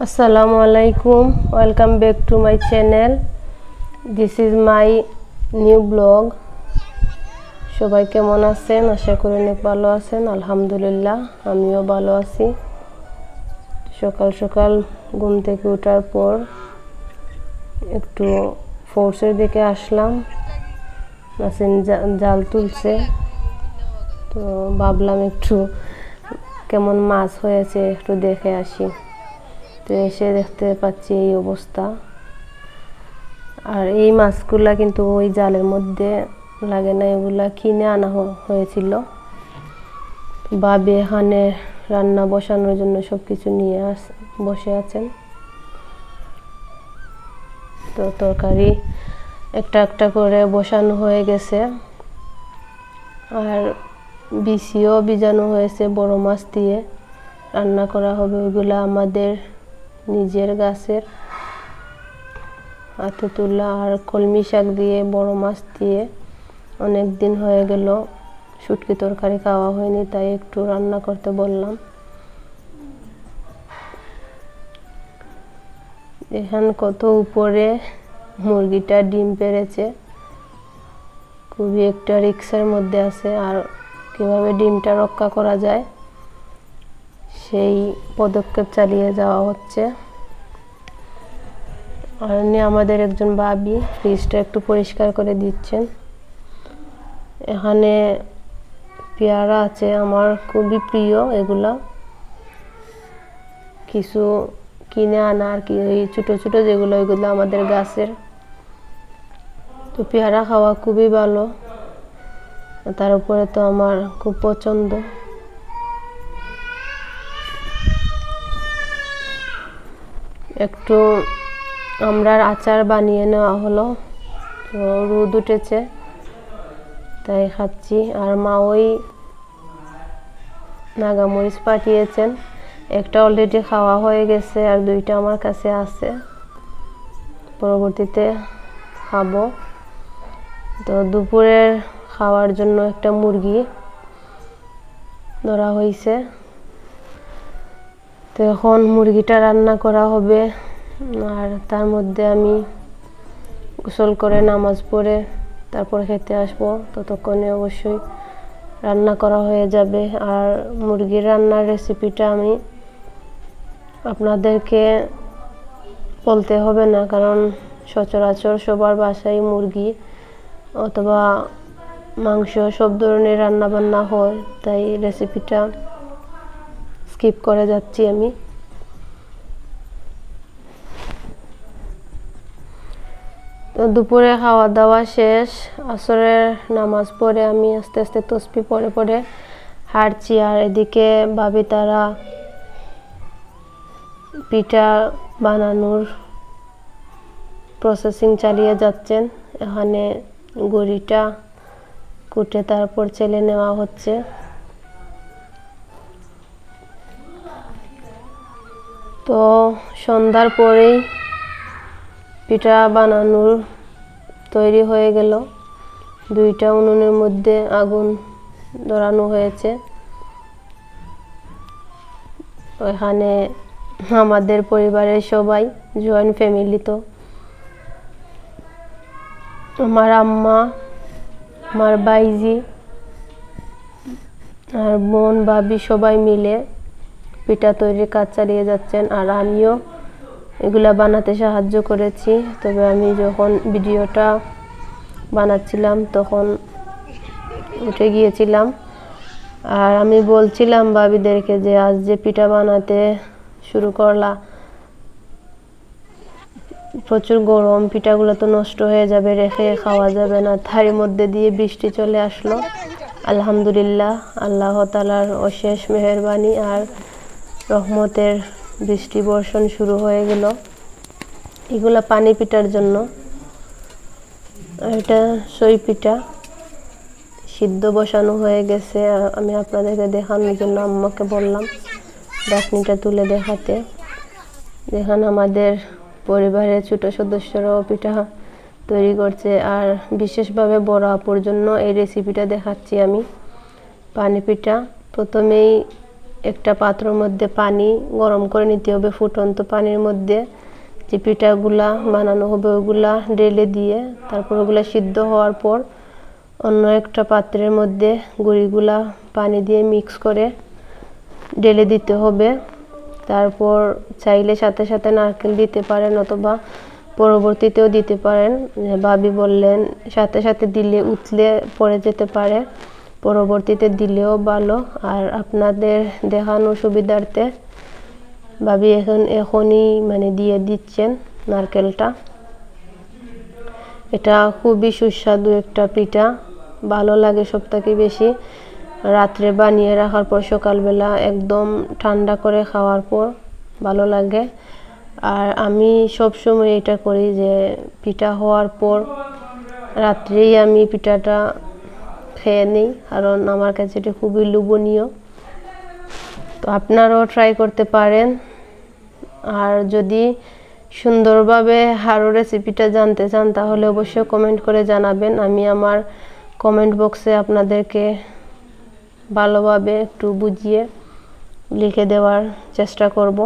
Assalamu alaikum. Welcome back to my channel. This is my new blog. সবাই কেমন আছেন? আশা করি অনেক ভালো আছেন। আলহামদুলিল্লাহ আমিও ভালো আছি। সকাল সকাল ঘুম থেকে ওঠার পর একটু ফোর্সের দিকে আসলাম। নাসিন জাল তুলছে, তো ভাবলাম একটু কেমন মাছ হয়েছে একটু দেখে আসি। তো এসে দেখতে পাচ্ছি এই অবস্থা। আর এই মাছগুলা কিন্তু ওই জালের মধ্যে লাগে না, এগুলা কিনে আনা হয়েছিল। ভাবি এখানে রান্না বসানোর জন্য সবকিছু নিয়ে বসে আছেন। তো তরকারি একটা একটা করে বসানো হয়ে গেছে, আর বিছিও ভিজানো হয়েছে। বড় মাছ দিয়ে রান্না করা হবে। ওইগুলা আমাদের নিজের গাছের হাতে তোলা। আর কলমি শাক দিয়ে বড় মাছ দিয়ে অনেক দিন হয়ে গেল শুটকি তরকারি খাওয়া হয়নি, তাই একটু রান্না করতে বললাম। এখানে কত উপরে মুরগিটা ডিম পেড়েছে, খুবই একটা রিস্কের মধ্যে আছে। আর কিভাবে ডিমটা রক্ষা করা যায় সেই পদক্ষেপ চালিয়ে যাওয়া হচ্ছে। আর আমাদের একজন ভাবি ফ্রিজটা একটু পরিষ্কার করে দিচ্ছেন। এখানে পেয়ারা আছে, আমার খুবই প্রিয় এগুলা। কিছু কিনে আনা আর কি, ওই ছোট ছোট যেগুলো ওইগুলো আমাদের গাছের। তো পেয়ারা খাওয়া খুবই ভালো, তার উপরে তো আমার খুব পছন্দ। একটু আমরার আচার বানিয়ে নেওয়া হলো, তো রোদ উঠেছে তাই খাচ্ছি। আর মা ওই নাগামরিচ পাঠিয়েছেন, একটা অলরেডি খাওয়া হয়ে গেছে আর দুইটা আমার কাছে আছে, পরবর্তীতে খাবো। তো দুপুরের খাওয়ার জন্য একটা মুরগি ধরা হয়েছে, তো এখন মুরগিটা রান্না করা হবে। আর তার মধ্যে আমি গোসল করে নামাজ পড়ে তারপর খেতে আসবো, ততক্ষণে অবশ্যই রান্না করা হয়ে যাবে। আর মুরগির রান্নার রেসিপিটা আমি আপনাদেরকে বলতে হবে না, কারণ সচরাচর সবার বাসায় মুরগি অথবা মাংস সব ধরনের রান্না বান্না হয়, তাই রেসিপিটা স্কিপ করে যাচ্ছি আমি। তো দুপুরে খাওয়া দাওয়া শেষ, আসরের নামাজ পড়ে আমি আস্তে আস্তে তসবি পড়ে পড়ে হাঁটছি। আর এদিকে ভাবি তারা পিঠা বানানোর প্রসেসিং চালিয়ে যাচ্ছেন। এখানে গড়িটা কুটে তারপর চেলে নেওয়া হচ্ছে। তো সন্ধ্যার পরেই পিঠা বানানোর তৈরি হয়ে গেল। দুইটা উনুনের মধ্যে আগুন ধরানো হয়েছে। ওইখানে আমাদের পরিবারের সবাই জয়েন্ট ফ্যামিলি, তো আমার আম্মা, আমার বাইজি আর বোন ভাবি সবাই মিলে পিঠা তৈরির কাজ চালিয়ে যাচ্ছেন। আর আমিও এগুলা বানাতে সাহায্য করেছি, তবে আমি যখন ভিডিওটা বানাচ্ছিলাম তখন উঠে গিয়েছিলাম। আর আমি বলছিলাম ভাবিদেরকে যে আজ যে পিঠা বানাতে শুরু করলা, প্রচুর গরম, পিঠাগুলো তো নষ্ট হয়ে যাবে, রেখে খাওয়া যাবে না। তারই মধ্যে দিয়ে বৃষ্টি চলে আসলো। আলহামদুলিল্লাহ, আল্লাহ তাআলার অশেষ মেহেরবানি আর রহমতের বৃষ্টি বর্ষণ শুরু হয়ে গেল। এগুলা পানি পিঠার জন্য। এটা সই পিঠা সিদ্ধ বসানো হয়ে গেছে। আমি আপনাদেরকে দেখানোর জন্য আম্মাকে বললাম ডাকনিটা তুলে দেখাতে। দেখেন আমাদের পরিবারের ছোট সদস্যরাও পিঠা তৈরি করছে। আর বিশেষভাবে বড় আপুর জন্য এই রেসিপিটা দেখাচ্ছি আমি। পানি পিঠা প্রথমেই একটা পাত্রের মধ্যে পানি গরম করে নিতে হবে। ফুটন্ত পানির মধ্যে যে পিঠাগুলা বানানো হবে ওগুলা ঢেলে দিয়ে তারপর ওগুলা সিদ্ধ হওয়ার পর অন্য একটা পাত্রের মধ্যে গুঁড়িগুলা পানি দিয়ে মিক্স করে ঢেলে দিতে হবে। তারপর চাইলে সাথে সাথে নারকেল দিতে পারেন অথবা পরবর্তীতেও দিতে পারেন। ভাবি বললেন সাথে সাথে দিলে উতলে পড়ে যেতে পারে, পরবর্তীতে দিলেও ভালো। আর আপনাদের দেখানোর সুবিধার্থে ভাবি এখনই মানে দিয়ে দিচ্ছেন নারকেলটা। এটা খুবই সুস্বাদু একটা পিঠা, ভালো লাগে সবথেকে বেশি রাত্রে বানিয়ে রাখার পর সকালবেলা একদম ঠান্ডা করে খাওয়ার পর ভালো লাগে। আর আমি সব সময় এটা করি যে পিঠা হওয়ার পর রাত্রেই আমি পিঠাটা খেয়ে নিই, কারণ আমার কাছে এটা খুবই লোভনীয়। তো আপনারাও ট্রাই করতে পারেন। আর যদি সুন্দরভাবে আরও রেসিপিটা জানতে চান তাহলে অবশ্যই কমেন্ট করে জানাবেন। আমি আমার কমেন্ট বক্সে আপনাদেরকে ভালোভাবে একটু বুঝিয়ে লিখে দেওয়ার চেষ্টা করব।